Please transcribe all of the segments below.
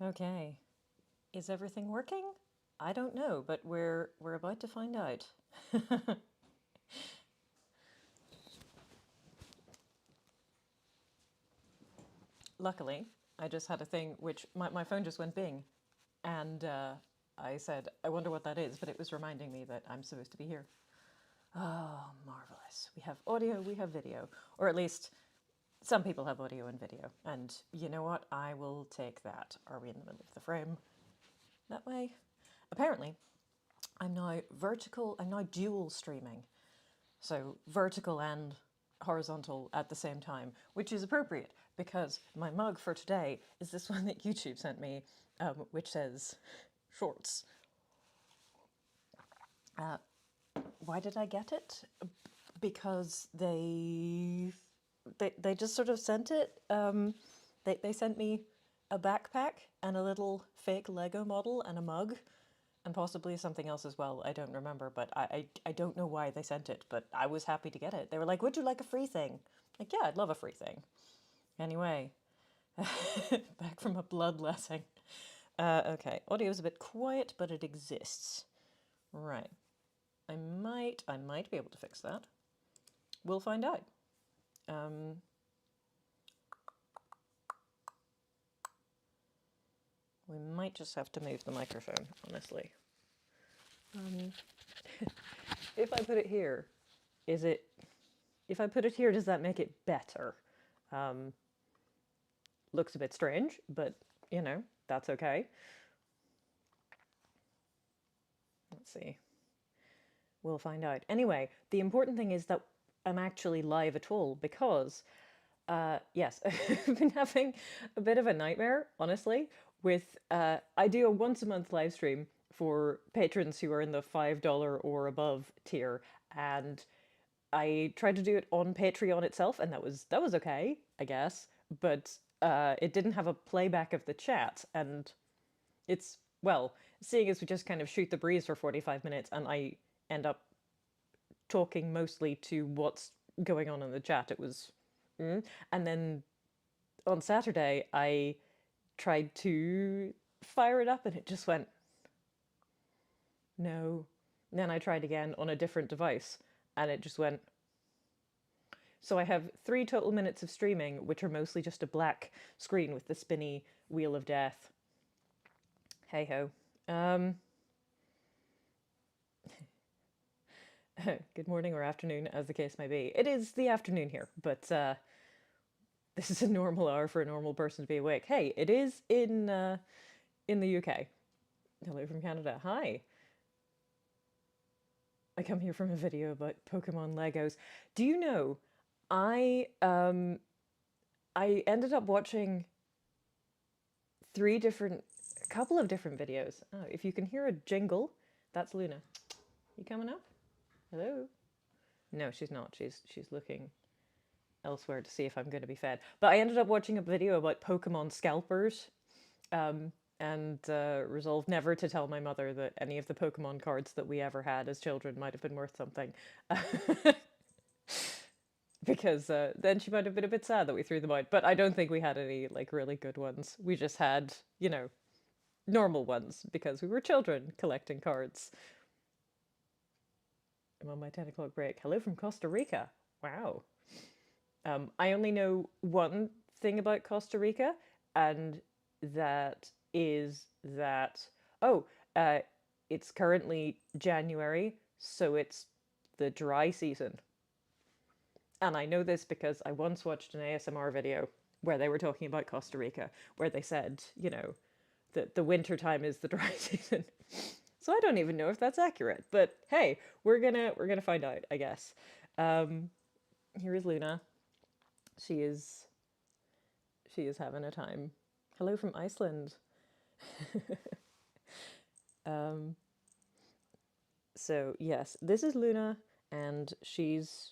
Okay. Is everything working? I don't know, but we're about to find out. Luckily, I just had a thing which my phone just went bing, and I said, I wonder what that is, but it was reminding me that I'm supposed to be here. Oh, marvelous. We have audio, we have video, or at least some people have audio and video. And you know what? I will take that. Are we in the middle of the frame? That way? Apparently, I'm now dual streaming. So vertical and horizontal at the same time, which is appropriate because my mug for today is this one that YouTube sent me, which says shorts. Why did I get it? Because they just sort of sent it. They sent me a backpack and a little fake Lego model and a mug and possibly something else as well. I don't remember, but I don't know why they sent it, but I was happy to get it. They were like, would you like a free thing? Like, yeah, I'd love a free thing. Anyway, back from a bloodletting. Okay, audio's a bit quiet, but it exists. Right. I might be able to fix that. We'll find out. We might just have to move the microphone, honestly. If I put it here, if I put it here, does that make it better? Looks a bit strange, but, that's okay. Let's see. We'll find out. Anyway, the important thing is that I'm actually live at all because, yes, I've been having a bit of a nightmare, honestly, with, I do a once a month live stream for patrons who are in the $5 or above tier, and I tried to do it on Patreon itself, and that was okay, I guess, but it didn't have a playback of the chat, and it's, well, seeing as we just kind of shoot the breeze for 45 minutes, and I end up talking mostly to what's going on in the chat, it was, and then on Saturday I tried to fire it up, and it just went no. And then I tried again on a different device, and it just went. So I have 3 total minutes of streaming, which are mostly just a black screen with the spinny wheel of death. Hey ho. Good morning or afternoon, as the case may be. It is the afternoon here, but this is a normal hour for a normal person to be awake. Hey, it is in the UK. Hello from Canada. Hi. I come here from a video about Pokemon Legos. Do you know, I ended up watching a couple of different videos. Oh, if you can hear a jingle, that's Luna. You coming up? Hello? No, she's not. She's looking elsewhere to see if I'm going to be fed. But I ended up watching a video about Pokemon scalpers, and resolved never to tell my mother that any of the Pokemon cards that we ever had as children might have been worth something. Because then she might have been a bit sad that we threw them out. But I don't think we had any like really good ones. We just had, normal ones because we were children collecting cards. I'm on my 10 o'clock break. Hello from Costa Rica. Wow. I only know one thing about Costa Rica, and that is that, it's currently January, so it's the dry season. And I know this because I once watched an ASMR video where they were talking about Costa Rica, where they said, that the winter time is the dry season. So I don't even know if that's accurate, but hey, we're gonna find out, I guess. Here is Luna. She is having a time. Hello from Iceland. So yes, this is Luna, and she's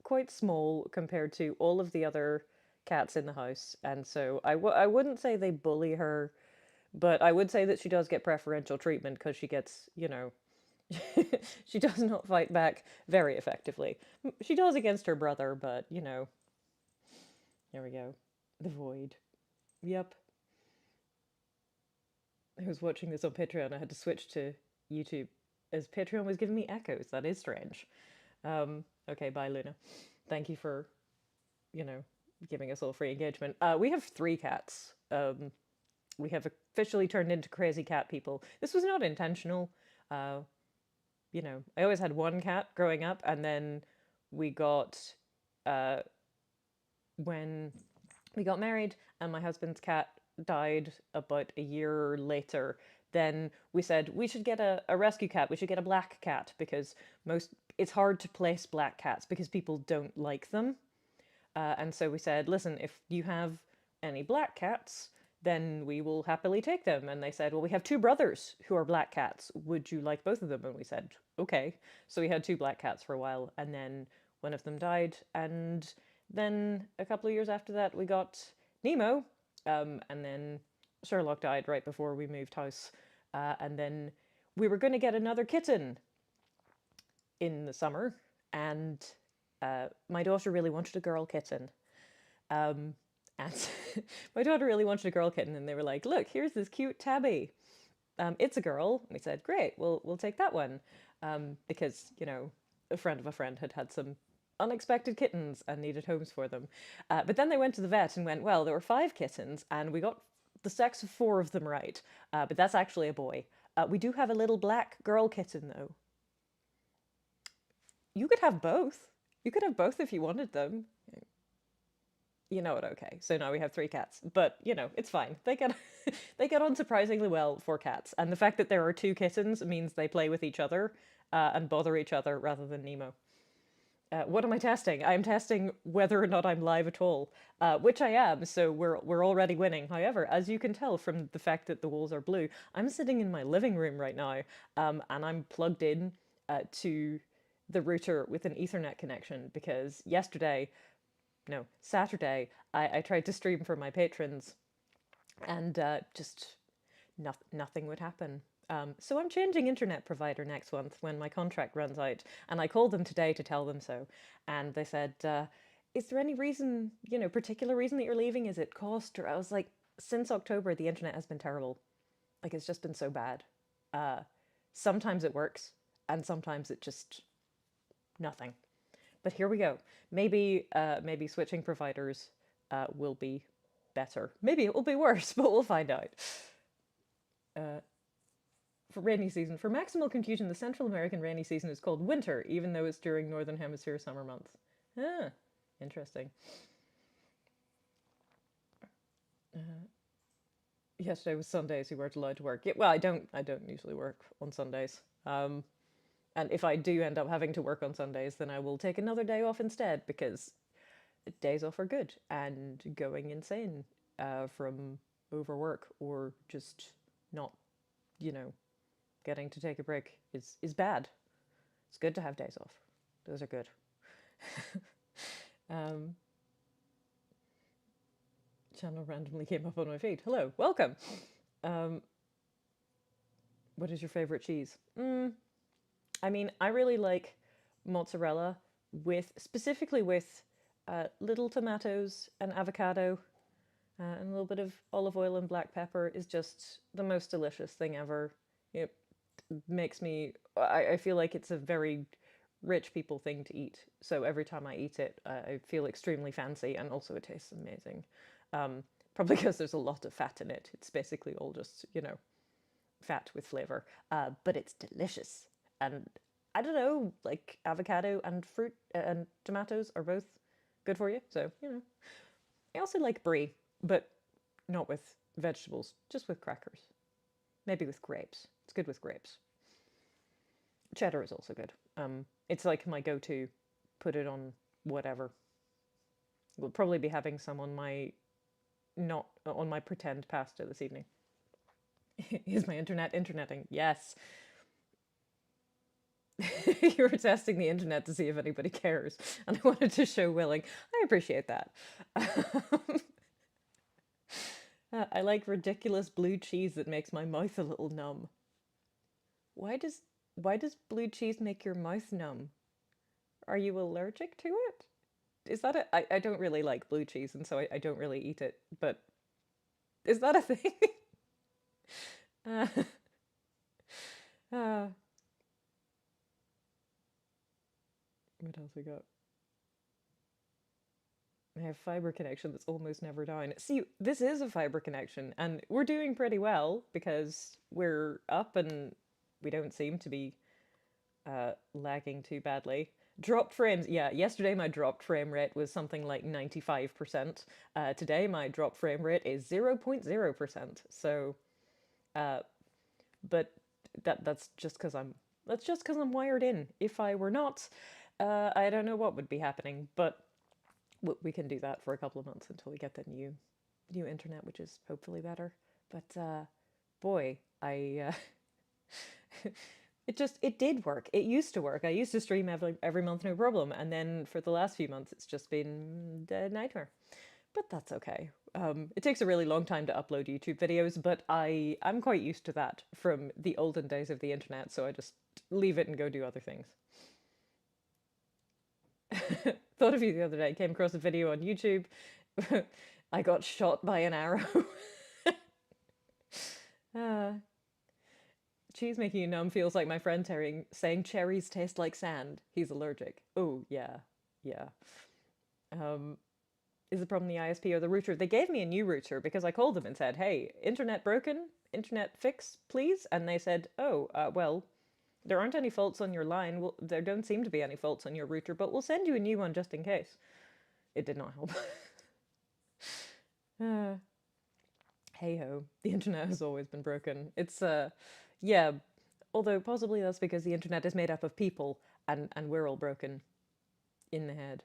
quite small compared to all of the other cats in the house, and so I wouldn't say they bully her, but I would say that she does get preferential treatment because she gets, she does not fight back very effectively. She does against her brother, but, here we go. The void. Yep. I was watching this on Patreon. I had to switch to YouTube as Patreon was giving me echoes. That is strange. Okay, bye, Luna. Thank you for, you know, giving us all free engagement. We have 3 cats. We have officially turned into crazy cat people. This was not intentional. Uh, I always had 1 cat growing up, and then we got, uh, when we got married and my husband's cat died about a year later, then we said we should get a rescue cat. We should get a black cat because it's hard to place black cats because people don't like them. And so we said, listen, if you have any black cats, then we will happily take them. And they said, well, we have 2 brothers who are black cats. Would you like both of them? And we said, okay. So we had 2 black cats for a while, and then one of them died. And then a couple of years after that, we got Nemo. And then Sherlock died right before we moved house. And then we were going to get another kitten in the summer, and my daughter really wanted a girl kitten. And my daughter really wanted a girl kitten, and they were like, look, here's this cute tabby. It's a girl. And we said, great, we'll take that one. Because, a friend of a friend had had some unexpected kittens and needed homes for them. But then they went to the vet and went, well, there were 5 kittens, and we got the sex of 4 of them right. But that's actually a boy. We do have a little black girl kitten, though. You could have both. You could have both if you wanted them. You know what? Okay, so now we have 3 cats, but it's fine. They get they get on surprisingly well for cats, and the fact that there are 2 kittens means they play with each other and bother each other rather than Nemo. What am I testing? I'm testing whether or not I'm live at all, which I am. So we're already winning. However, as you can tell from the fact that the walls are blue, I'm sitting in my living room right now, and I'm plugged in to the router with an Ethernet connection because Saturday, I tried to stream for my patrons, and just nothing would happen. So I'm changing internet provider next month when my contract runs out, and I called them today to tell them so, and they said, "Is there any reason, particular reason that you're leaving? Is it cost?" Or I was like, "Since October, the internet has been terrible. Like it's just been so bad. Sometimes it works, and sometimes it just nothing." But here we go. Maybe switching providers will be better. Maybe it will be worse, but we'll find out. For rainy season, for maximal confusion, the Central American rainy season is called winter, even though it's during Northern Hemisphere summer months. Ah, interesting. Yesterday was Sundays. You weren't allowed to work. Yeah, well, I don't usually work on Sundays. And if I do end up having to work on Sundays, then I will take another day off instead because days off are good, and going insane from overwork or just not, getting to take a break is bad. It's good to have days off. Those are good. Channel randomly came up on my feed. Hello, welcome. What is your favorite cheese? I mean, I really like mozzarella specifically with little tomatoes and avocado and a little bit of olive oil and black pepper is just the most delicious thing ever. It makes me, I feel like it's a very rich people thing to eat. So every time I eat it, I feel extremely fancy, and also it tastes amazing. Probably because there's a lot of fat in it. It's basically all just, fat with flavor. But it's delicious. And I don't know, like avocado and fruit and tomatoes are both good for you. So, I also like brie, but not with vegetables, just with crackers. Maybe with grapes. It's good with grapes. Cheddar is also good. It's like my go-to. Put it on whatever. We'll probably be having some on my pretend pasta this evening. Is my internet interneting? Yes. You were testing the internet to see if anybody cares, and I wanted to show willing. I appreciate that. I like ridiculous blue cheese that makes my mouth a little numb. Why does blue cheese make your mouth numb? Are you allergic to it? Is that it? I don't really like blue cheese, and so I don't really eat it, but is that a thing? Uh, uh, what else we got? I have fiber connection that's almost never down. See, this is a fiber connection, and we're doing pretty well because we're up and we don't seem to be lagging too badly. Dropped frames, yeah, yesterday my dropped frame rate was something like 95%. Today my dropped frame rate is 0.0%. So, uh, but that's just because I'm wired in. If I were not, I don't know what would be happening, but we can do that for a couple of months until we get the new internet, which is hopefully better. But boy, I it did work. It used to work. I used to stream every month, no problem, and then for the last few months, it's just been a nightmare. But that's okay. It takes a really long time to upload YouTube videos, but I'm quite used to that from the olden days of the internet, so I just leave it and go do other things. Thought of you the other day. Came across a video on YouTube. I got shot by an arrow. uh, cheese making you numb feels like my friend Terry saying cherries taste like sand. He's allergic. Oh yeah, yeah. Um, is the problem the ISP or the router? They gave me a new router because I called them and said, "Hey, internet broken. Internet fix, please." And they said, "Oh, well, there aren't any faults on your line. Well, there don't seem to be any faults on your router, but we'll send you a new one just in case." It did not help. uh, hey ho, the internet has always been broken. It's yeah, although possibly that's because the internet is made up of people and we're all broken in the head.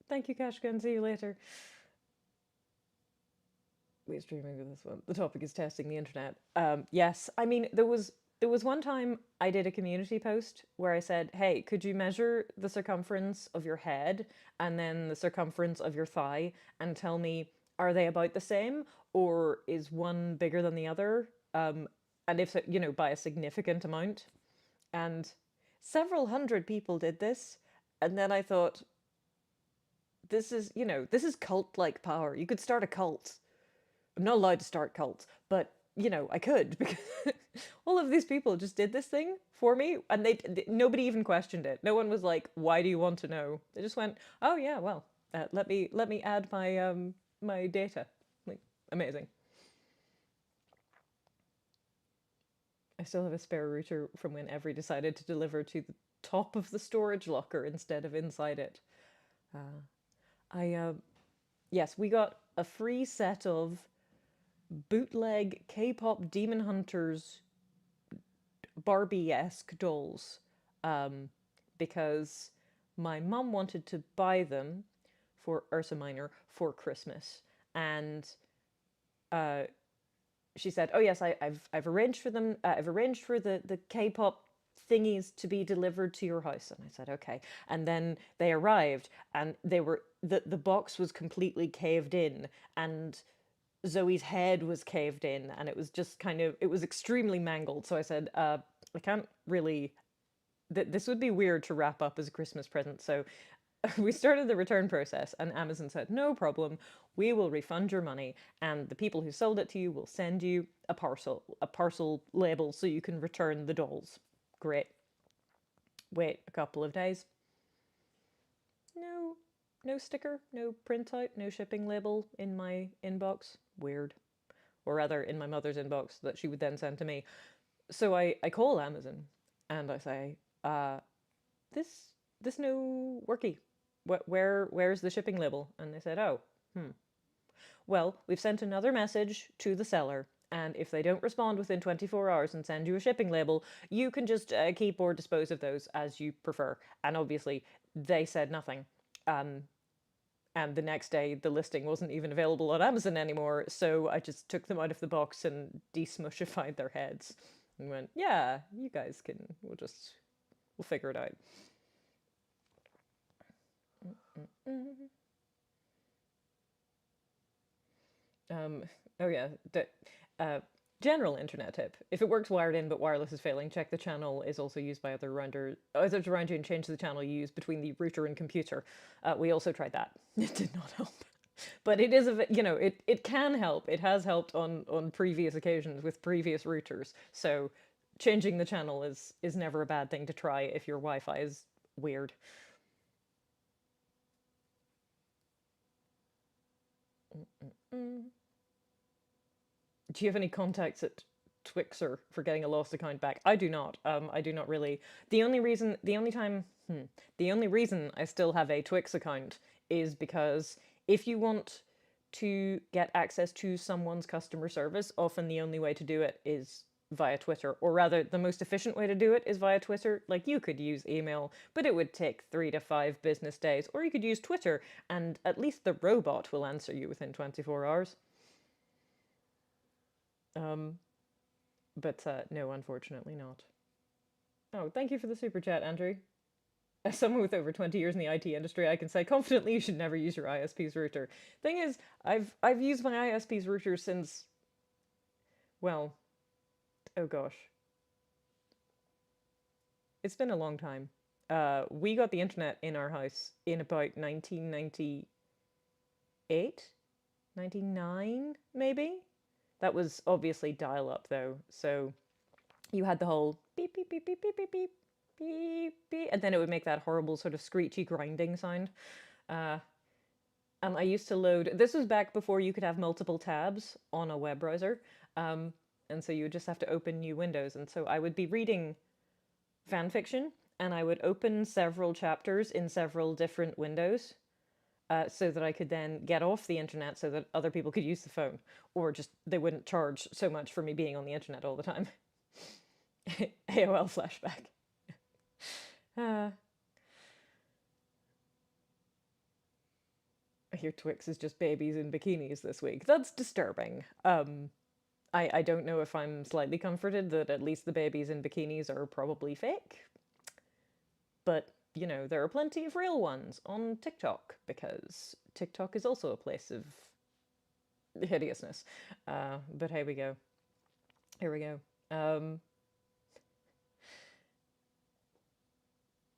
Thank you, Kashkan. See you later. We're streaming with this one. The topic is testing the internet. Yes, I mean there was one time I did a community post where I said, "Hey, could you measure the circumference of your head and then the circumference of your thigh and tell me are they about the same or is one bigger than the other? And if so, by a significant amount." And several hundred people did this, and then I thought, this is cult-like power. You could start a cult. I'm not allowed to start cults, but I could because all of these people just did this thing for me, and nobody even questioned it. No one was like, "Why do you want to know?" They just went, "Oh yeah, well, let me add my data." Like, amazing. I still have a spare router from when Every decided to deliver to the top of the storage locker instead of inside it. Uh, I yes, we got a free set of bootleg K-pop Demon Hunters Barbie-esque dolls, um, because my mum wanted to buy them for Ursa Minor for Christmas, and uh, she said, "Oh yes, I've arranged for them. I've arranged for the K-pop thingies to be delivered to your house." And I said, "Okay." And then they arrived, and the box was completely caved in, and Zoe's head was caved in, and it was just it was extremely mangled. So I said, I can't really. This would be weird to wrap up as a Christmas present. So we started the return process, and Amazon said, "No problem. We will refund your money, and the people who sold it to you will send you a parcel label so you can return the dolls." Great. Wait a couple of days. No, no sticker, no printout, no shipping label in my inbox. Weird. Or rather, in my mother's inbox that she would then send to me. So I call Amazon and I say, this this no worky. Where's the shipping label? And they said, "Oh, well, we've sent another message to the seller, and if they don't respond within 24 hours and send you a shipping label, you can just keep or dispose of those as you prefer." And obviously, they said nothing. Um, and the next day, the listing wasn't even available on Amazon anymore, so I just took them out of the box and desmushified their heads and went, "Yeah, you guys can, we'll figure it out." Um, oh yeah, uh, general internet tip. If it works wired in but wireless is failing, check the channel is also used by other others around you and change the channel you use between the router and computer. We also tried that. It did not help. But it is it can help. It has helped on previous occasions with previous routers. So changing the channel is never a bad thing to try if your Wi-Fi is weird. Mm. Do you have any contacts at Twixer for getting a lost account back? I do not. I do not really. The only reason I still have a Twix account is because if you want to get access to someone's customer service, often the only way to do it is via Twitter, or rather, the most efficient way to do it is via Twitter. Like, you could use email, but it would take 3 to 5 business days, or you could use Twitter, and at least the robot will answer you within 24 hours. Um, but no, unfortunately not. Oh, thank you for the super chat, Andrew. As someone with over 20 years in the IT industry, I can say confidently you should never use your ISP's router. Thing is, I've used my ISP's router since, well, oh gosh, it's been a long time. We got the internet in our house in about 1998, 99 maybe. That was obviously dial up though, so you had the whole beep beep beep beep beep beep beep beep beep, and then it would make that horrible sort of screechy grinding sound. Uh, and I used to load. This was back before you could have multiple tabs on a web browser, um, and so you would just have to open new windows. And so I would be reading fan fiction, and I would open several chapters in several different windows, so that I could then get off the internet so that other people could use the phone, or just they wouldn't charge so much for me being on the internet all the time. AOL flashback. Uh, I hear Twix is just babies in bikinis this week. That's disturbing. I don't know if I'm slightly comforted that at least the babies in bikinis are probably fake, but there are plenty of real ones on TikTok because TikTok is also a place of hideousness. But here we go. Here we go.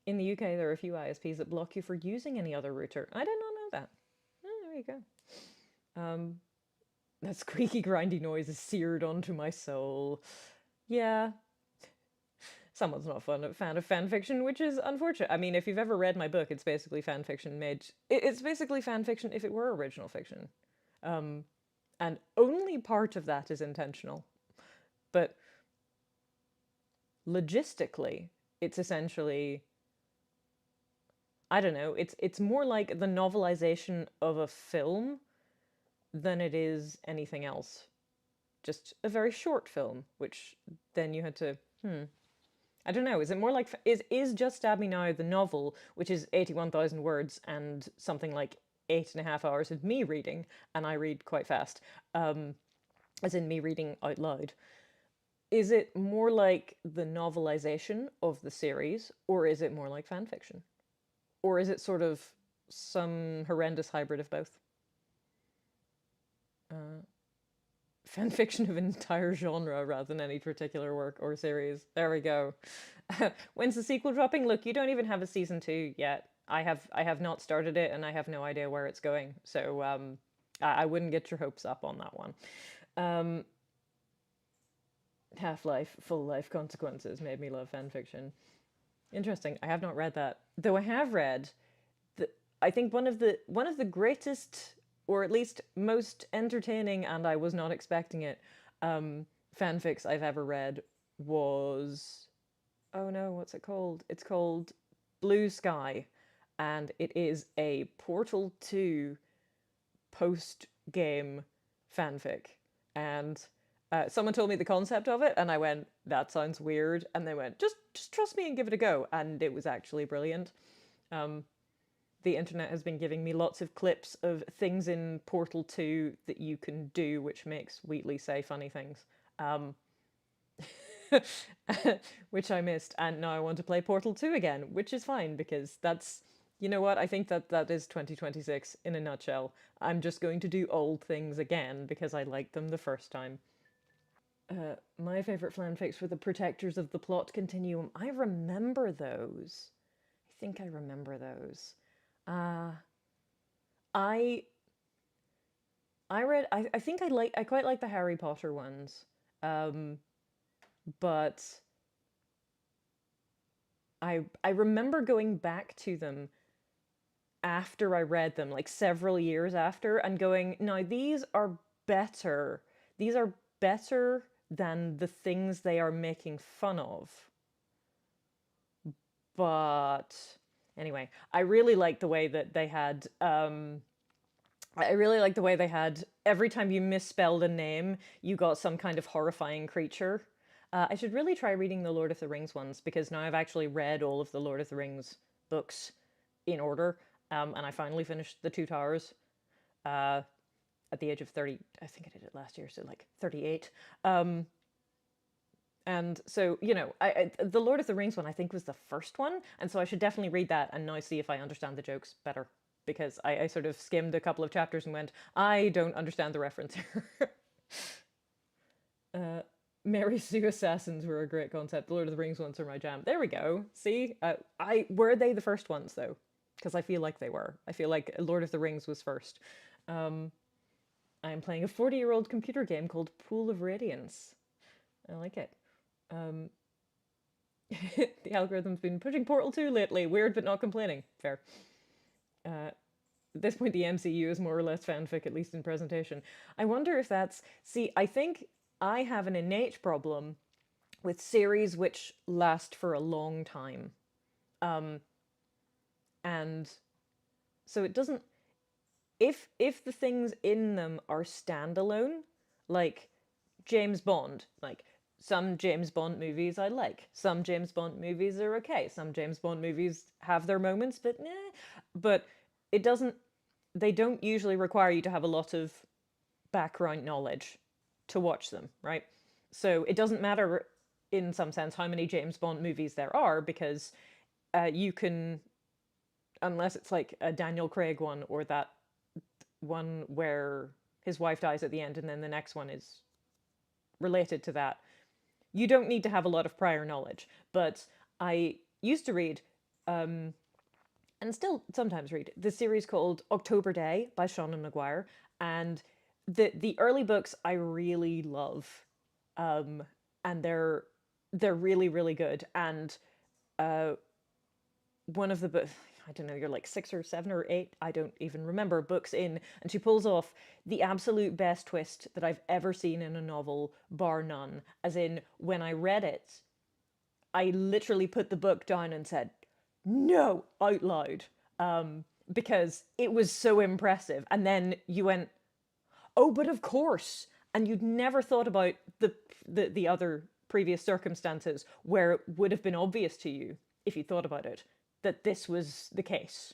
In the UK, there are a few ISPs that block you for using any other router. I did not know that. Oh, there you go. That squeaky, grindy noise is seared onto my soul. Yeah, someone's not a fan of fan fiction, which is unfortunate. I mean, if you've ever read my book, it's basically fan fiction made. It's basically fan fiction if it were original fiction, and only part of that is intentional. But logistically, it's essentially, I don't know. It's more like the novelization of a film than it is anything else. Just a very short film, which then you had to. I don't know. Is it more like is Just Stab Me Now the novel, which is 81,000 words and something like 8.5 hours of me reading, and I read quite fast, as in me reading out loud. Is it more like the novelization of the series, or is it more like fan fiction, or is it sort of some horrendous hybrid of both? Fan fiction of an entire genre rather than any particular work or series. There we go. When's the sequel dropping? Look, you don't even have a season 2 yet. I have not started it, and I have no idea where it's going. So I wouldn't get your hopes up on that one. Half-Life, Full Life Consequences made me love fanfiction. Interesting. I have not read that, though. I have read the. I think one of the greatest, or at least most entertaining, and I was not expecting it, fanfics I've ever read was, oh no, what's it called? It's called Blue Sky, and it is a Portal 2 post game fanfic. And someone told me the concept of it, and I went, "That sounds weird." And they went, "Just trust me and give it a go." And it was actually brilliant. The internet has been giving me lots of clips of things in Portal 2 that you can do, which makes Wheatley say funny things, which I missed. And now I want to play Portal 2 again, which is fine because that's, you know what? I think that is 2026 in a nutshell. I'm just going to do old things again because I liked them the first time. My favorite fanfics were the Protectors of the Plot Continuum. I remember those. I think I remember those. I I think I quite like the Harry Potter ones. Um, but I remember going back to them after I read them, like several years after, and going, now these are better. These are better than the things they are making fun of. But anyway, I really like the way that they had I really like the way they had every time you misspelled a name, you got some kind of horrifying creature. I should really try reading the Lord of the Rings ones because now I've actually read all of the Lord of the Rings books in order, and I finally finished the Two Towers uh, at the age of 30. I think I did it last year, so like 38. Um, and so, the Lord of the Rings one I think was the first one, and so I should definitely read that and now see if I understand the jokes better because I sort of skimmed a couple of chapters and went, I don't understand the reference here. uh, Mary Sue Assassins were a great concept. The Lord of the Rings ones are my jam. There we go. See, I were they the first ones though? Because I feel like they were. I feel like Lord of the Rings was first. Um, I'm playing a 40-year-old computer game called Pool of Radiance. I like it. Um, the algorithm's been pushing Portal 2 lately. Weird, but not complaining. Fair. At this point, the MCU is more or less fanfic, at least in presentation. I wonder if that's. See, I think I have an innate problem with series which last for a long time. Um, and so it doesn't. If the things in them are standalone, like James Bond, like some James Bond movies I like, some James Bond movies are okay, some James Bond movies have their moments, but eh. But it doesn't. They don't usually require you to have a lot of background knowledge to watch them, right? So it doesn't matter in some sense how many James Bond movies there are because you can, unless it's like a Daniel Craig one or that one where his wife dies at the end and then the next one is related to that. You don't need to have a lot of prior knowledge. But I used to read, and still sometimes read, the series called October Day by Seanan McGuire. And the early books I really love. And they're really, really good. And uh, one of the books, I don't know, you're like 6 or 7 or 8, I don't even remember, books in, and she pulls off the absolute best twist that I've ever seen in a novel, bar none. As in, when I read it, I literally put the book down and said, no, out loud, because it was so impressive. And then you went, oh, but of course. And you'd never thought about the other previous circumstances where it would have been obvious to you if you thought about it that this was the case.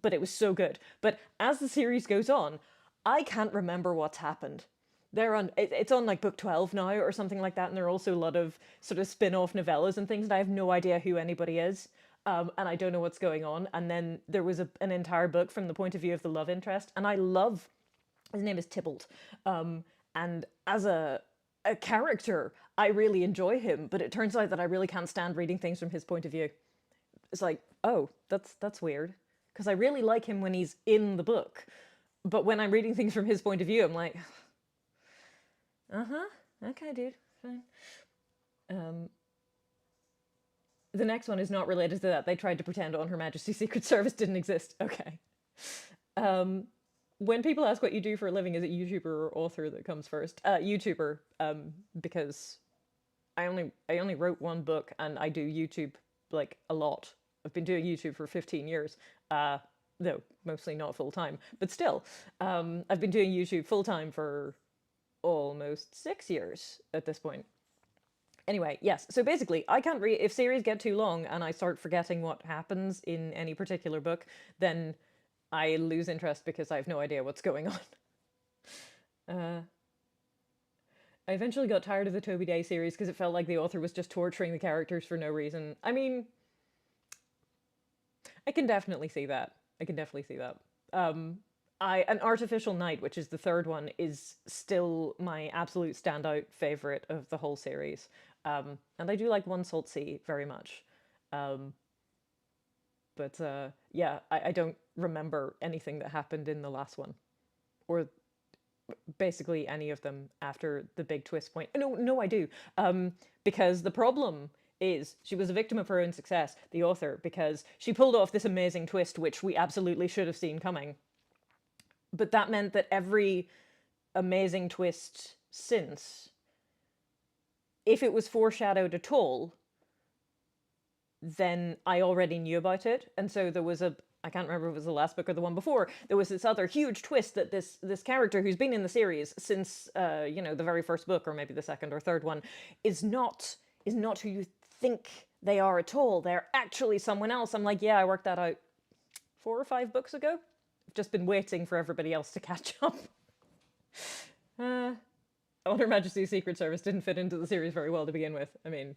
But it was so good. But as the series goes on, I can't remember what's happened. It's on like book 12 now or something like that, and there are also a lot of sort of spin-off novellas and things, and I have no idea who anybody is. And I don't know what's going on. And then there was an entire book from the point of view of the love interest, and I love his name is Tybalt. And as a character, I really enjoy him, but it turns out that I really can't stand reading things from his point of view. It's like, oh, that's weird. Because I really like him when he's in the book. But when I'm reading things from his point of view, I'm like, uh-huh, okay, dude, fine. Um, the next one is not related to that. They tried to pretend On Her Majesty's Secret Service didn't exist. Okay. Um, when people ask what you do for a living, is it YouTuber or author that comes first? YouTuber, because I only wrote one book and I do YouTube like a lot. I've been doing YouTube for 15 years. Though mostly not full time, but still, I've been doing YouTube full time for almost 6 years at this point. Anyway, yes. So basically, I can't read if series get too long and I start forgetting what happens in any particular book, then I lose interest because I have no idea what's going on. Uh, I eventually got tired of the Toby Day series because it felt like the author was just torturing the characters for no reason. I mean, I can definitely see that. I can definitely see that. An Artificial Night, which is the third one, is still my absolute standout favorite of the whole series. And I do like One Salt Sea very much. Um, but yeah, I don't remember anything that happened in the last one, or basically any of them after the big twist point. No, I do. Because the problem is she was a victim of her own success, the author, because she pulled off this amazing twist, which we absolutely should have seen coming. But that meant that every amazing twist since, if it was foreshadowed at all, then I already knew about it. And so there was I can't remember if it was the last book or the one before, there was this other huge twist that this character who's been in the series since the very first book, or maybe the second or third one, is not who you think they are at all. They're actually someone else. I'm like, yeah, I worked that out 4 or 5 books ago. I've just been waiting for everybody else to catch up. On Her Majesty's Secret Service didn't fit into the series very well to begin with. I mean,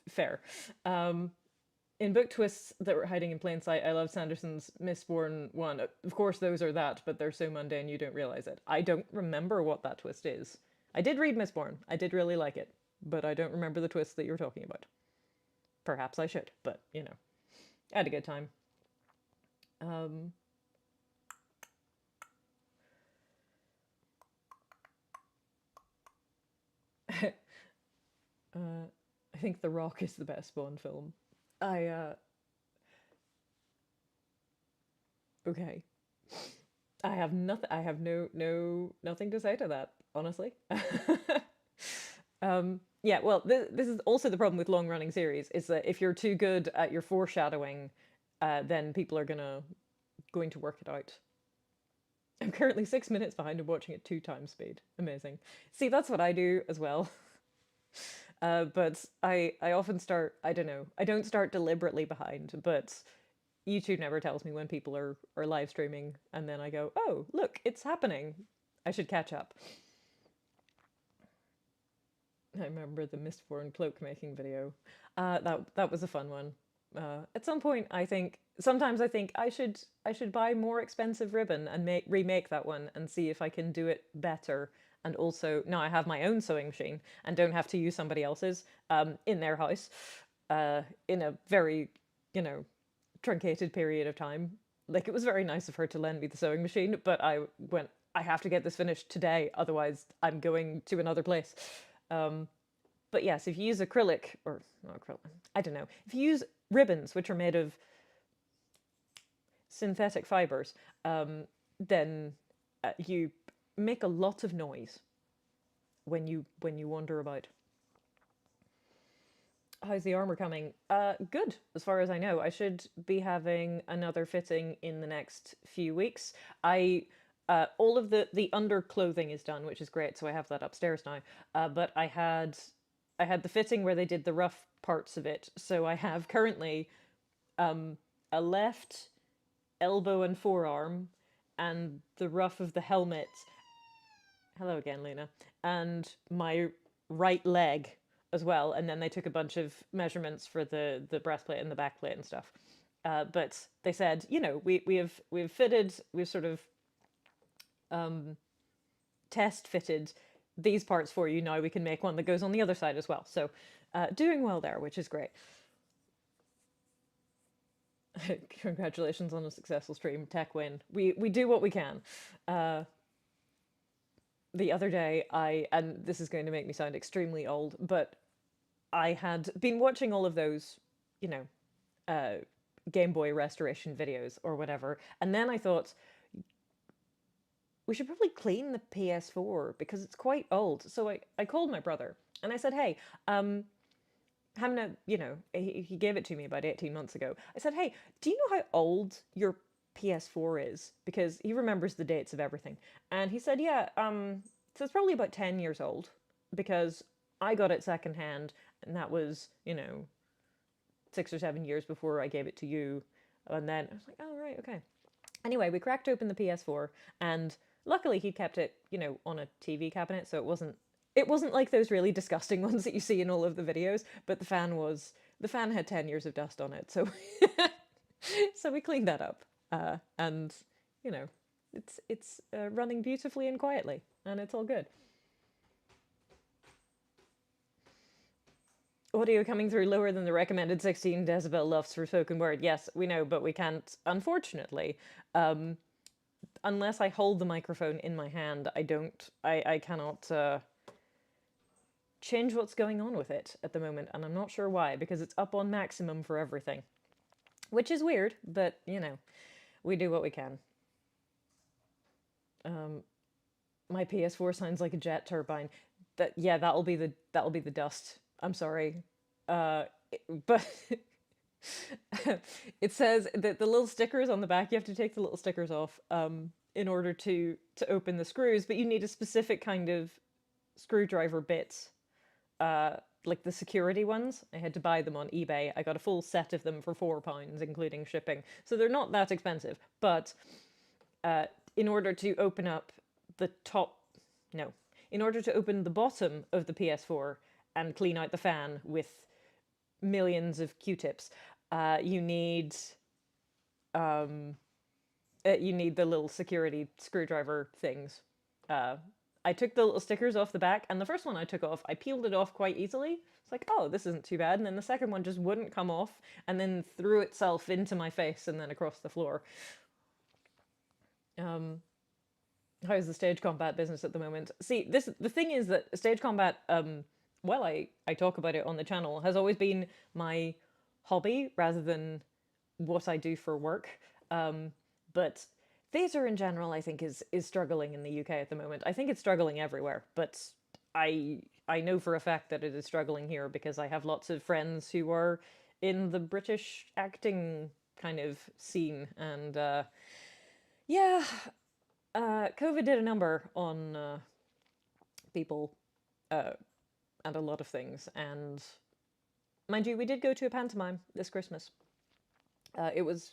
fair. In book twists that were hiding in plain sight, I love Sanderson's Mistborn one. Of course, those are that, but they're so mundane you don't realize it. I don't remember what that twist is. I did read Mistborn. I did really like it, but I don't remember the twist that you're talking about. Perhaps I should, but, I had a good time. I think The Rock is the best Bond film. Okay. I have nothing. I have nothing to say to that, honestly. Yeah. Well, this is also the problem with long-running series: is that if you're too good at your foreshadowing, then people are going to work it out. I'm currently 6 minutes behind and watching at 2 times speed. Amazing. See, that's what I do as well. But I often start, I don't know, I don't start deliberately behind, but YouTube never tells me when people are live streaming, and then I go, oh, look, it's happening. I should catch up. I remember the Mistborn cloak making video. That was a fun one. At some point, sometimes I think I should buy more expensive ribbon and remake that one and see if I can do it better. And also, now I have my own sewing machine and don't have to use somebody else's in their house in a very, truncated period of time. Like, it was very nice of her to lend me the sewing machine, but I have to get this finished today, otherwise I'm going to another place. But yes, if you use acrylic, or not acrylic, I don't know, if you use ribbons, which are made of synthetic fibers, then you make a lot of noise when you wander about. How's the armor coming? Good, as far as I know. I should be having another fitting in the next few weeks. All of the underclothing is done, which is great, so I have that upstairs now. But I had the fitting where they did the rough parts of it, so I have currently a left elbow and forearm, and the rough of the helmet. Hello again, Luna. And my right leg as well, and then they took a bunch of measurements for the breastplate and the backplate and stuff. But they said, we've sort of test fitted these parts for you. Now we can make one that goes on the other side as well. So doing well there, which is great. Congratulations on a successful stream. Tech win. We do what we can. The other day, and this is going to make me sound extremely old, but I had been watching all of those, Game Boy restoration videos or whatever, and then I thought, we should probably clean the PS4 because it's quite old. So I called my brother and I said, hey, he gave it to me about 18 months ago. I said, hey, do you know how old your PS4 is? Because he remembers the dates of everything. And he said, yeah, so it's probably about 10 years old because I got it secondhand, and that was, 6 or 7 years before I gave it to you. And then I was like, oh, right, okay. Anyway, we cracked open the PS4, and luckily he kept it, on a TV cabinet, so it wasn't like those really disgusting ones that you see in all of the videos, but the fan had 10 years of dust on it, so so we cleaned that up, and it's running beautifully and quietly, and it's all good. Audio coming through lower than the recommended 16 decibel lufts for spoken word. Yes, we know, but we can't, unfortunately. unless I hold the microphone in my hand, I cannot change what's going on with it at the moment, and I'm not sure why, because it's up on maximum for everything. Which is weird, but, we do what we can. My PS4 sounds like a jet turbine. That'll be the dust. I'm sorry. But it says that the little stickers on the back, you have to take the little stickers off in order to open the screws, but you need a specific kind of screwdriver bits, like the security ones. I had to buy them on eBay. I got a full set of them for £4, including shipping. So they're not that expensive, but in order to open up the top, no, in order to open the bottom of the PS4 and clean out the fan with millions of Q-tips, you need the little security screwdriver things. I took the little stickers off the back, and the first one I took off, I peeled it off quite easily. It's like, oh, this isn't too bad. And then the second one just wouldn't come off, and then threw itself into my face and then across the floor. How's the stage combat business at the moment? See, the thing is that stage combat, well, I talk about it on the channel, has always been my hobby rather than what I do for work. But theatre in general, I think, is struggling in the UK at the moment. I think it's struggling everywhere, but I know for a fact that it is struggling here because I have lots of friends who are in the British acting kind of scene, and yeah, COVID did a number on people and a lot of things. And mind you, we did go to a pantomime this Christmas. It was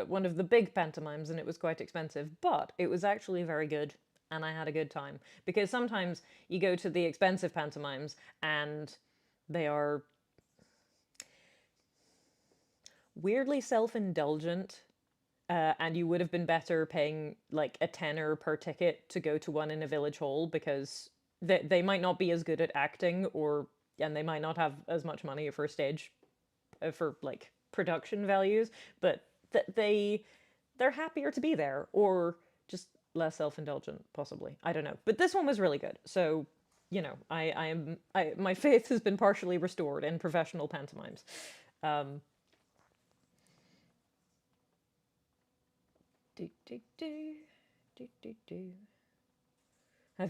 one of the big pantomimes, and it was quite expensive, but it was actually very good, and I had a good time. Because sometimes you go to the expensive pantomimes, and they are weirdly self-indulgent, and you would have been better paying like a tenner per ticket to go to one in a village hall, because they might not be as good at acting, and they might not have as much money for stage, for like production values, but they're happier to be there, or just less self-indulgent, possibly. I don't know. But this one was really good. So, my faith has been partially restored in professional pantomimes. Have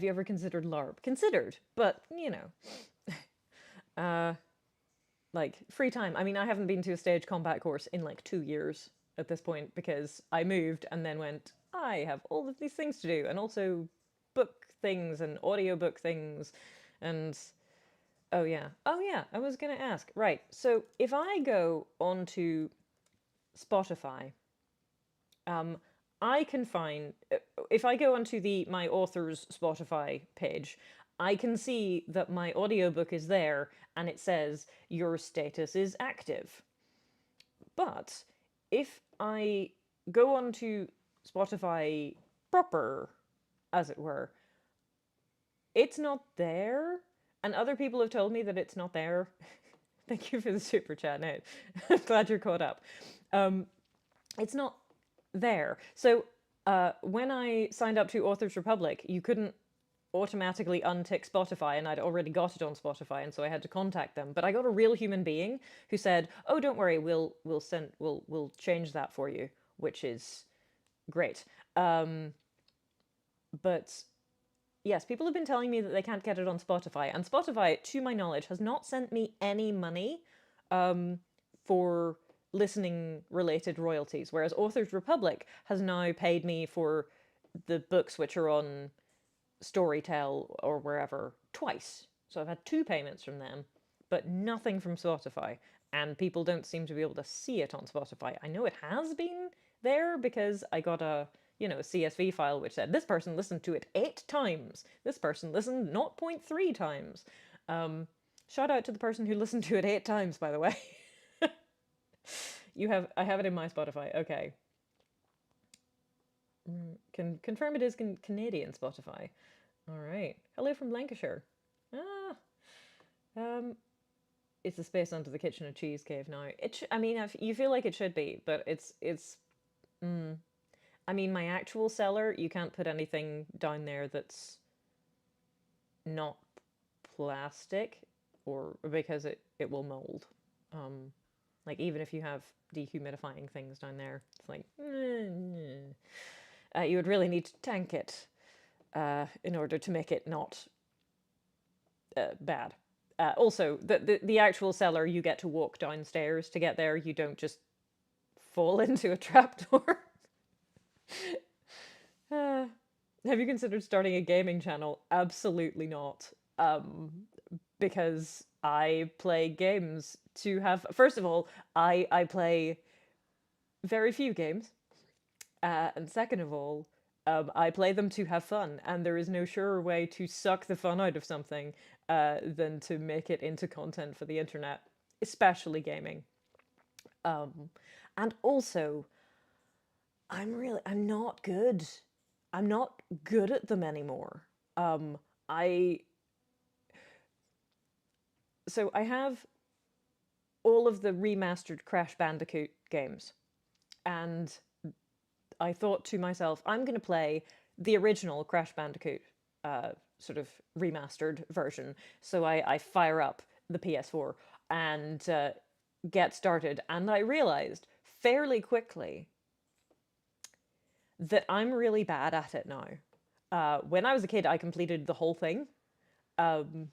you ever considered LARP? Considered, but like free time. I mean, I haven't been to a stage combat course in like 2 years at this point, because I moved and then went, I have all of these things to do, and also book things and audiobook things, and oh yeah, I was gonna ask, right, so if I go onto Spotify, I can find, if I go onto my author's Spotify page, I can see that my audiobook is there, and it says your status is active. But if I go onto Spotify proper, as it were, it's not there, and other people have told me that it's not there. Thank you for the super chat, Nate. I'm glad you're caught up. It's not there. So when I signed up to Authors Republic, you couldn't automatically untick Spotify, and I'd already got it on Spotify, and so I had to contact them. But I got a real human being who said, "Oh, don't worry, we'll change that for you," which is great. But yes, people have been telling me that they can't get it on Spotify, and Spotify, to my knowledge, has not sent me any money for listening related royalties, whereas Authors Republic has now paid me for the books which are on Storytel or wherever twice. So I've had 2 payments from them, but nothing from Spotify, and people don't seem to be able to see it on Spotify. I know it has been there because I got a CSV file which said this person listened to it 8 times, this person listened 0.3 times. Shout out to the person who listened to it 8 times, by the way. I have it in my Spotify. Okay. Can confirm it is Canadian Spotify. All right. Hello from Lancashire. It's the space under the kitchen a cheese cave now. I mean, you feel like it should be, but it's. And I mean, my actual cellar, you can't put anything down there that's not plastic, or because it will mold. Um, like even if you have dehumidifying things down there, it's like you would really need to tank it in order to make it not bad. Also, the actual cellar, you get to walk downstairs to get there. You don't just fall into a trapdoor. uh, have you considered starting a gaming channel? Absolutely not. Because I play games to have. First of all, I play very few games, and second of all, I play them to have fun, and there is no surer way to suck the fun out of something than to make it into content for the internet, especially gaming. Um, and also, I'm not good. I'm not good at them anymore. I so I have all of the remastered Crash Bandicoot games, and I thought to myself, I'm going to play the original Crash Bandicoot, sort of remastered version. So I fire up the PS4 and get started, and I realized fairly quickly that I'm really bad at it now. When I was a kid, I completed the whole thing, and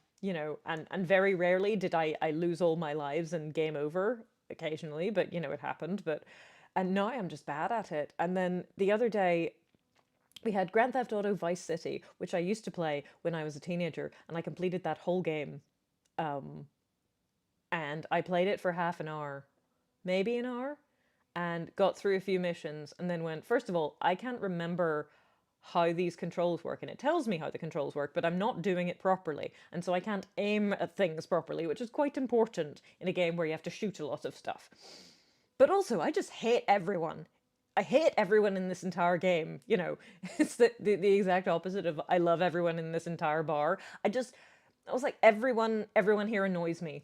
very rarely did I lose all my lives and game over occasionally, but it happened. And now I'm just bad at it. And then the other day, we had Grand Theft Auto Vice City, which I used to play when I was a teenager, and I completed that whole game. And I played it for half an hour, maybe an hour, and got through a few missions, and then went, first of all, I can't remember how these controls work, and it tells me how the controls work, but I'm not doing it properly, and so I can't aim at things properly, which is quite important in a game where you have to shoot a lot of stuff. But also, I just hate everyone. I hate everyone in this entire game. It's the exact opposite of I love everyone in this entire bar. I was like, everyone here annoys me.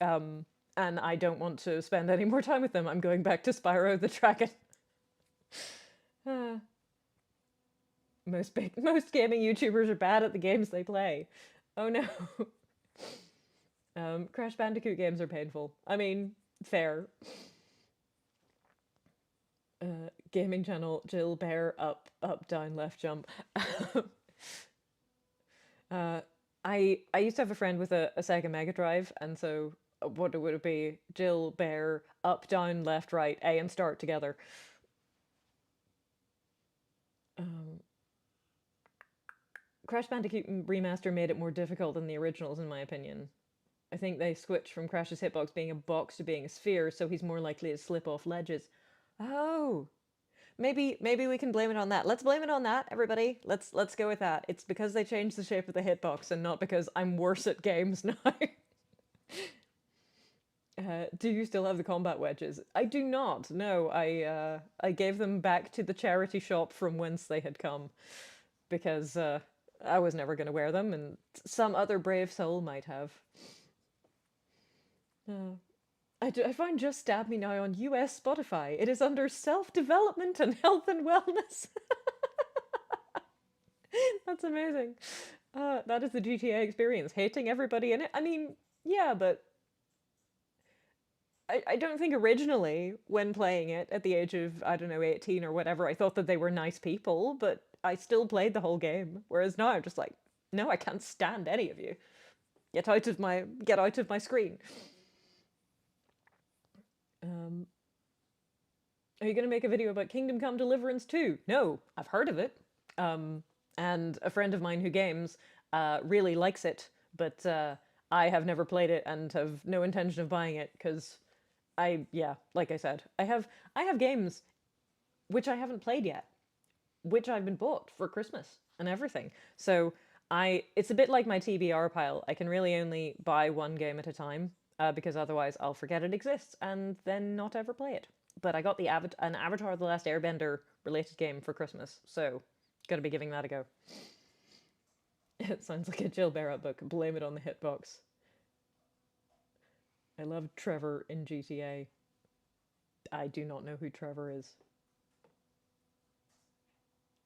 And I don't want to spend any more time with them. I'm going back to Spyro the Dragon. Most gaming YouTubers are bad at the games they play. Oh no. Crash Bandicoot games are painful. I mean, fair. Gaming channel, Jill Bear, up, down, left, jump. I used to have a friend with a Sega Mega Drive, and so what would it be? Jill, Bear, up, down, left, right, A and start together. Crash Bandicoot Remaster made it more difficult than the originals, in my opinion. I think they switched from Crash's hitbox being a box to being a sphere, so he's more likely to slip off ledges. Oh, maybe we can blame it on that. Let's blame it on that, everybody. Let's go with that. It's because they changed the shape of the hitbox, and not because I'm worse at games now. Do you still have the combat wedges? I do not. No, I gave them back to the charity shop from whence they had come, because I was never going to wear them, and some other brave soul might have. I find Just Stab Me Now on US Spotify. It is under self-development and health and wellness. That's amazing. That is the GTA experience. Hating everybody in it. I mean, yeah, but I don't think originally, when playing it at the age of, I don't know, 18 or whatever, I thought that they were nice people, but I still played the whole game. Whereas now I'm just like, no, I can't stand any of you. Get out of my screen. Are you going to make a video about Kingdom Come Deliverance 2? No, I've heard of it. And a friend of mine who games really likes it, but I have never played it and have no intention of buying it because like I said, I have games which I haven't played yet, which I've been bought for Christmas and everything. So it's a bit like my TBR pile. I can really only buy one game at a time because otherwise I'll forget it exists and then not ever play it. But I got an Avatar: The Last Airbender related game for Christmas, so gotta be giving that a go. It sounds like a Jill Bearup book. Blame it on the hitbox. I love Trevor in GTA. I do not know who Trevor is.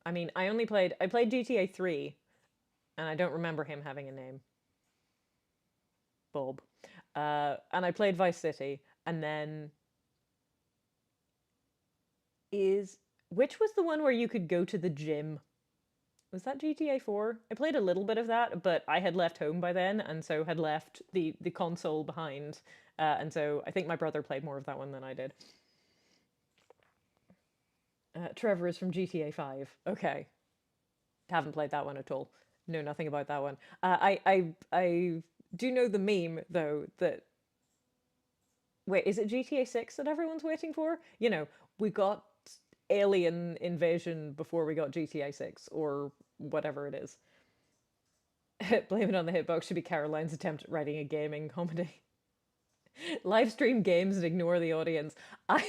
I mean, I played GTA 3, and I don't remember him having a name. Bob. And I played Vice City, and then is which was the one where you could go to the gym? Was that GTA 4? I played a little bit of that, but I had left home by then, and so had left the console behind. And so I think my brother played more of that one than I did. Trevor is from GTA 5. Okay. Haven't played that one at all. Know nothing about that one. I do know the meme, though, that. Wait, is it GTA 6 that everyone's waiting for? You know, we got Alien Invasion before we got GTA 6, or whatever it is. Blame it on the hitbox should be Caroline's attempt at writing a gaming comedy. Live stream games and ignore the audience. I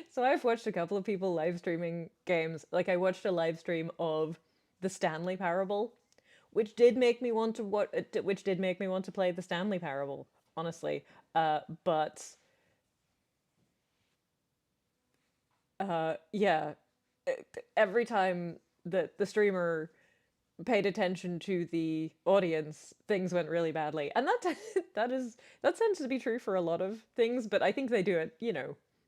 so I've watched a couple of people live streaming games. Like I watched a live stream of the Stanley Parable, which did make me want to which did make me want to play the Stanley Parable, honestly. But yeah, every time that the streamer paid attention to the audience, things went really badly, and that tends to be true for a lot of things. But I think they do it,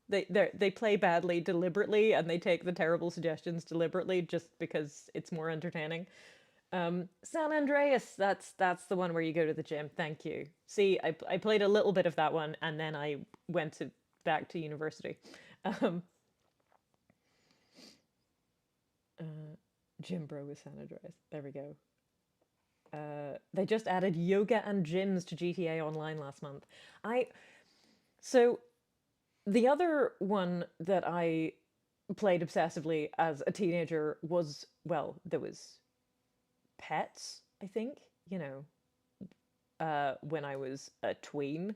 they play badly deliberately, and they take the terrible suggestions deliberately just because it's more entertaining. San Andreas, that's the one where you go to the gym. Thank you. See, I played a little bit of that one, and then I went to back to university. Um, Gym Bro with San Andreas. There we go. They just added yoga and gyms to GTA Online last month. I so the other one that I played obsessively as a teenager was, well, there was Pets, I think, when I was a tween.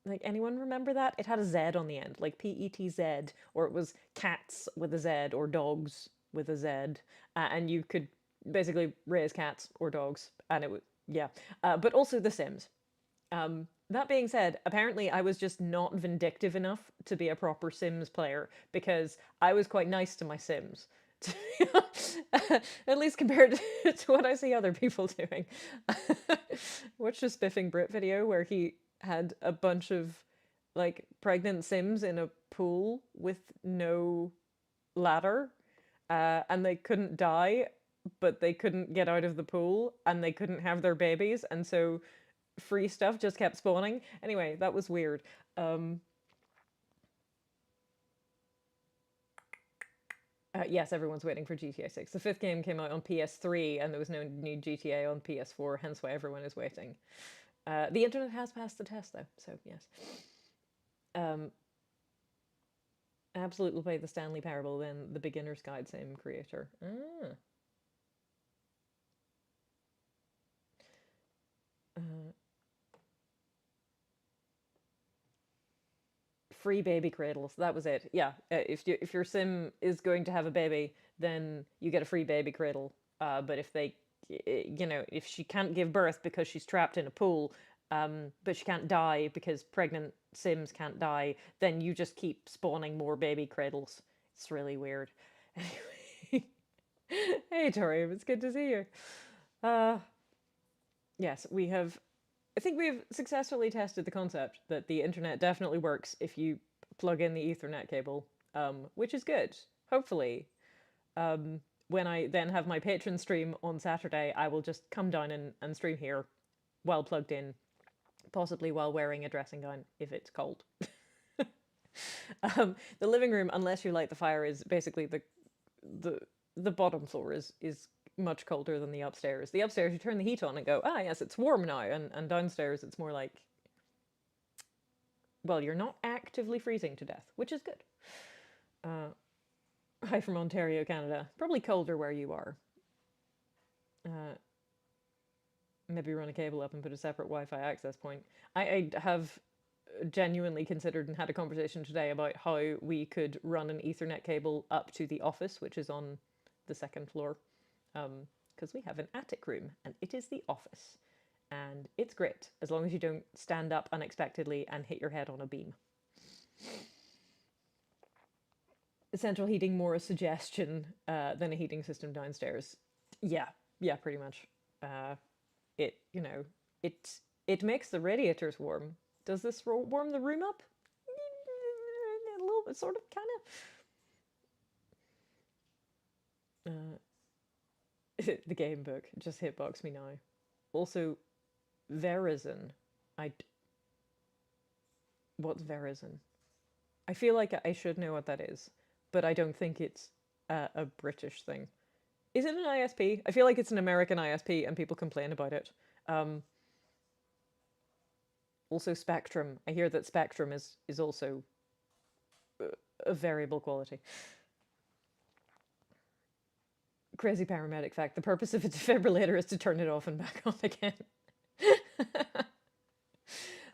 Like, anyone remember that? It had a Z on the end, like PETZ, or it was cats with a Z, or dogs with a Z, and you could basically raise cats or dogs, and it was, yeah. But also The Sims. That being said, apparently I was just not vindictive enough to be a proper Sims player because I was quite nice to my Sims. At least compared to what I see other people doing. Watched a Spiffing Brit video where he had a bunch of like pregnant Sims in a pool with no ladder, and they couldn't die, but they couldn't get out of the pool, and they couldn't have their babies, and so free stuff just kept spawning. Anyway, that was weird. Yes, everyone's waiting for GTA 6. The fifth game came out on PS3, and there was no new GTA on PS4, hence why everyone is waiting. The internet has passed the test, though, so yes. Um, absolutely play the Stanley Parable, then the Beginner's Guide, same creator. Ah. Free baby cradles. That was it. Yeah, if your sim is going to have a baby, then you get a free baby cradle. But if they, if she can't give birth because she's trapped in a pool, but she can't die because pregnant sims can't die, then you just keep spawning more baby cradles. It's really weird. Anyway, hey Tori, it's good to see you. Uh, yes, we have. I think we've successfully tested the concept that the internet definitely works if you plug in the Ethernet cable, which is good. Hopefully, when I then have my patron stream on Saturday, I will just come down and stream here while plugged in, possibly while wearing a dressing gown if it's cold. The living room, unless you light the fire, is basically the the bottom floor is much colder than the upstairs. The upstairs, you turn the heat on and go, ah, yes, it's warm now. And downstairs, it's more like, well, you're not actively freezing to death, which is good. Hi from Ontario, Canada. Probably colder where you are. Maybe run a cable up and put a separate Wi-Fi access point. I have genuinely considered and had a conversation today about how we could run an Ethernet cable up to the office, which is on the second floor, because we have an attic room and it is the office, and it's great as long as you don't stand up unexpectedly and hit your head on a beam. central heating more a suggestion than a heating system downstairs. Yeah, yeah, pretty much. Uh, it, you know, it it makes the radiators warm. Does this warm the room up? A little bit, sort of, kind of. The game book just hitbox me now. Also, Verizon. I What's Verizon? I feel like I should know what that is, but I don't think it's a British thing. Is it an ISP? I feel like it's an American ISP, and people complain about it. Um, Also, Spectrum. I hear that Spectrum is also a variable quality. Crazy paramedic fact: the purpose of a defibrillator is to turn it off and back on again.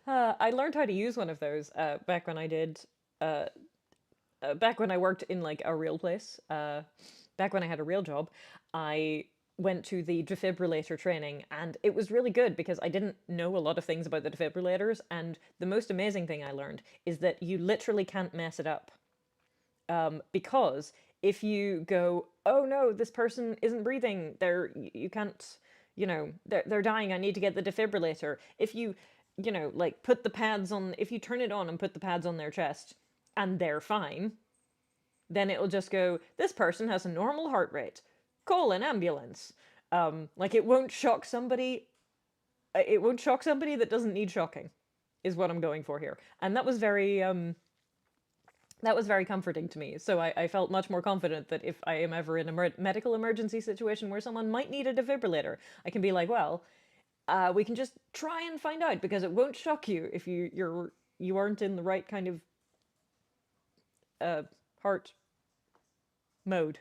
I learned how to use one of those back when I did. Uh, Back when I worked in like a real place. Back when I had a real job, I went to the defibrillator training, and it was really good because I didn't know a lot of things about the defibrillators. And the most amazing thing I learned is that you literally can't mess it up. Because if you go, oh no, this person isn't breathing, you can't, they're dying, I need to get the defibrillator. If you, like put the pads on, if you turn it on and put the pads on their chest and they're fine, then it'll just go, this person has a normal heart rate, call an ambulance. Like it won't shock somebody. It won't shock somebody that doesn't need shocking, is what I'm going for here. And that was very comforting to me. So I felt much more confident that if I am ever in a medical emergency situation where someone might need a defibrillator, I can be like, well, we can just try and find out because it won't shock you if you aren't in the right kind of heart mode.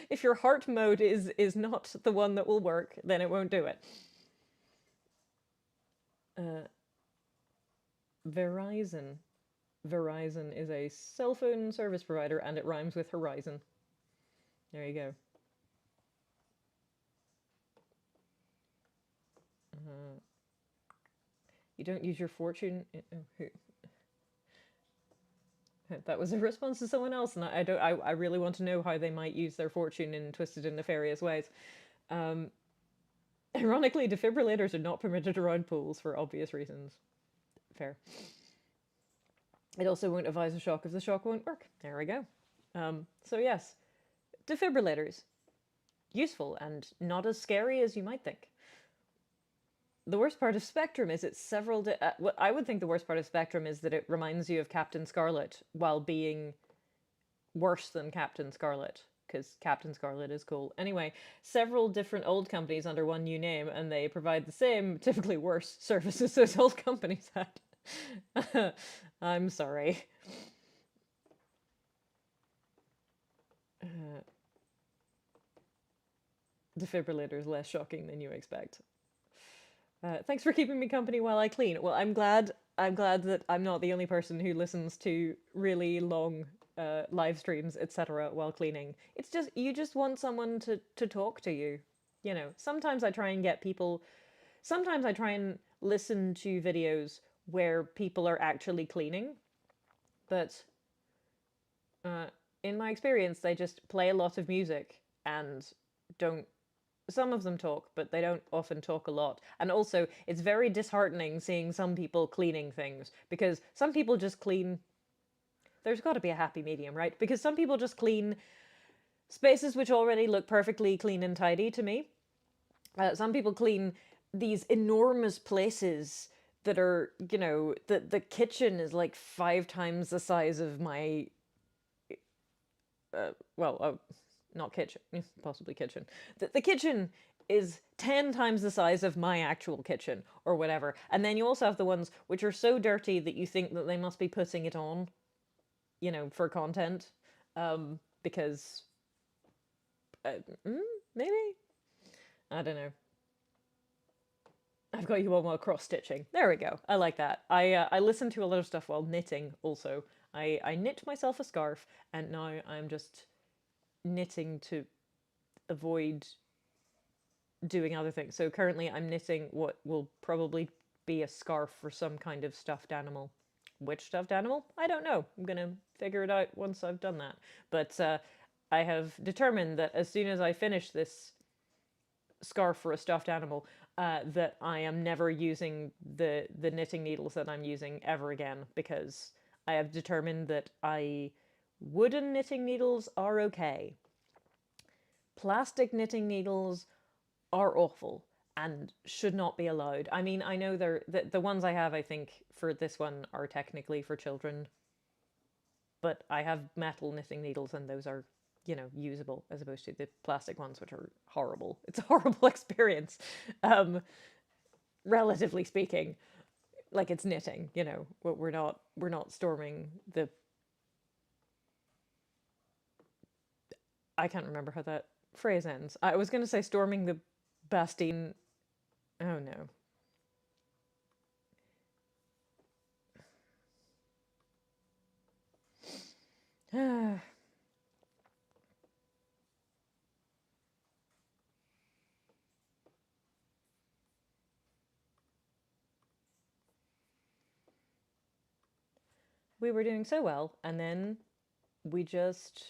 If your heart mode is not the one that will work, then it won't do it. Verizon. Verizon is a cell phone service provider, and it rhymes with horizon. There you go. You don't use your fortune. That was a response to someone else, and I don't. I really want to know how they might use their fortune in twisted and nefarious ways. Ironically, defibrillators are not permitted around pools for obvious reasons. Fair. It also won't advise a shock if the shock won't work. There we go. So yes, defibrillators. Useful and not as scary as you might think. The worst part of Spectrum is it's several... what I would think the worst part of Spectrum is that it reminds you of Captain Scarlet while being worse than Captain Scarlet, because Captain Scarlet is cool. Anyway, several different old companies under one new name, and they provide the same, typically worse, services those old companies had. I'm sorry. Defibrillator is less shocking than you expect. Thanks for keeping me company while I clean. Well, I'm glad that I'm not the only person who listens to really long live streams, etc., while cleaning. It's just you just want someone to talk to you. Sometimes I try and get people. Sometimes I try and listen to videos where people are actually cleaning, but in my experience, they just play a lot of music and don't. Some of them talk, but they don't often talk a lot. And also, it's very disheartening seeing some people cleaning things, because some people just clean. There's got to be a happy medium, right? Because some people just clean spaces which already look perfectly clean and tidy to me. Some people clean these enormous places that are, the kitchen is like 5 times the size of my. Not kitchen, possibly kitchen. The kitchen is 10 times the size of my actual kitchen, or whatever. And then you also have the ones which are so dirty that you think that they must be putting it on, for content. Because. Maybe? I don't know. I've got you on while cross stitching. There we go. I like that. I listen to a lot of stuff while knitting also. I knit myself a scarf, and now I'm just knitting to avoid doing other things. So currently I'm knitting what will probably be a scarf for some kind of stuffed animal. which stuffed animal? I don't know. I'm gonna figure it out once I've done that. But I have determined that as soon as I finish this scarf for a stuffed animal, that I am never using the knitting needles that I'm using ever again, because I have determined that wooden knitting needles are okay. Plastic knitting needles are awful and should not be allowed. I mean, I know the ones I have, I think, for this one are technically for children, but I have metal knitting needles and those are, usable, as opposed to the plastic ones, which are horrible. It's a horrible experience, relatively speaking. Like, it's knitting, we're not storming the. I can't remember how that phrase ends. I was going to say storming the Bastille. Oh no. We were doing so well, and then we just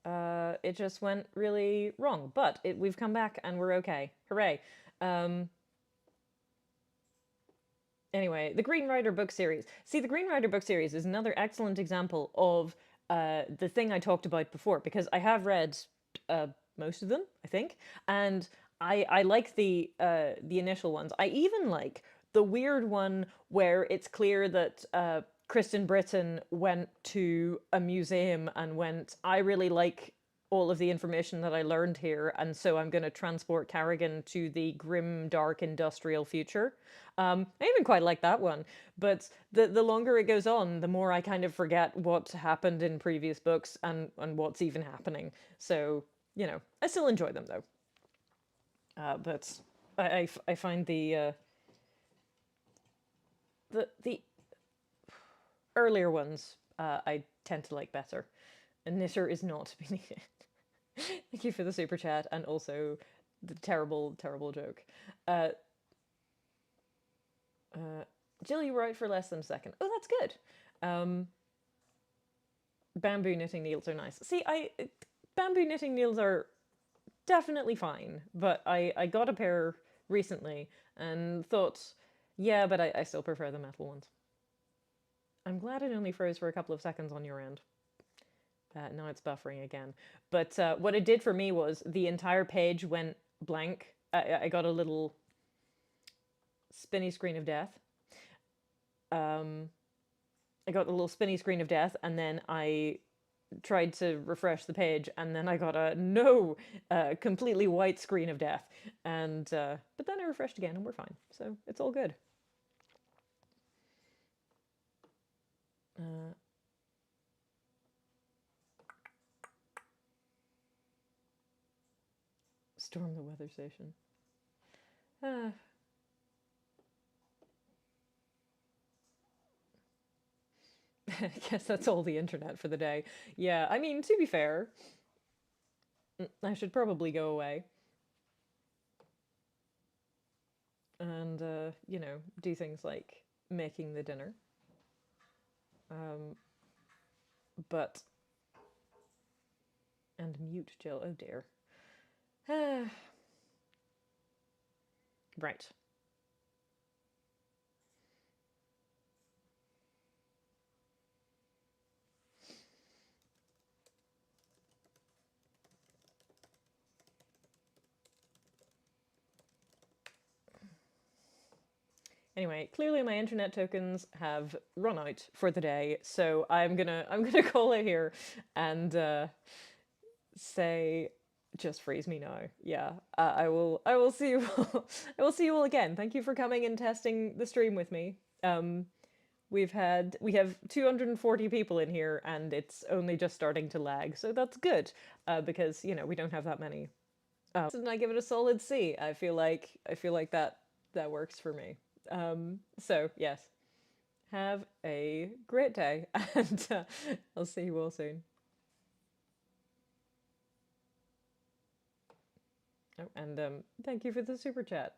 it just went really wrong. But we've come back and we're okay. Hooray! Um, anyway, the Green Rider book series. See, the Green Rider book series is another excellent example of the thing I talked about before, because I have read most of them, I think, and I like the initial ones. I even like the weird one where it's clear that Kristen Britton went to a museum and went, I really like all of the information that I learned here, and so I'm going to transport Carrigan to the grim, dark, industrial future. I even quite like that one, but the longer it goes on, the more I kind of forget what happened in previous books and what's even happening. So, I still enjoy them though. But I find the earlier ones I tend to like better. A knitter is not to be needed. Thank you for the super chat, and also the terrible, terrible joke. Uh, Jill, you were out for less than a second. Oh, that's good. Bamboo knitting needles are nice. See, bamboo knitting needles are definitely fine, but I got a pair recently and thought, yeah, but I still prefer the metal ones. I'm glad it only froze for a couple of seconds on your end. Now it's buffering again. But what it did for me was the entire page went blank. I got a little spinny screen of death. I got a little spinny screen of death, and then I tried to refresh the page, and then I got a no, completely white screen of death. And but then I refreshed again, and we're fine. So it's all good. Storm the weather station. I guess that's all the internet for the day. Yeah, I mean, to be fair, I should probably go away and, do things like making the dinner. But. And mute Jill. Oh dear. Right. Anyway, clearly my internet tokens have run out for the day, so I'm gonna call it here and say, just freeze me now. Yeah, I will see you all, I will see you all again. Thank you for coming and testing the stream with me. We have 240 people in here, and it's only just starting to lag, so that's good, because we don't have that many. And I give it a solid C. I feel like that works for me. So yes, have a great day, and I'll see you all soon. Oh, and thank you for the super chat.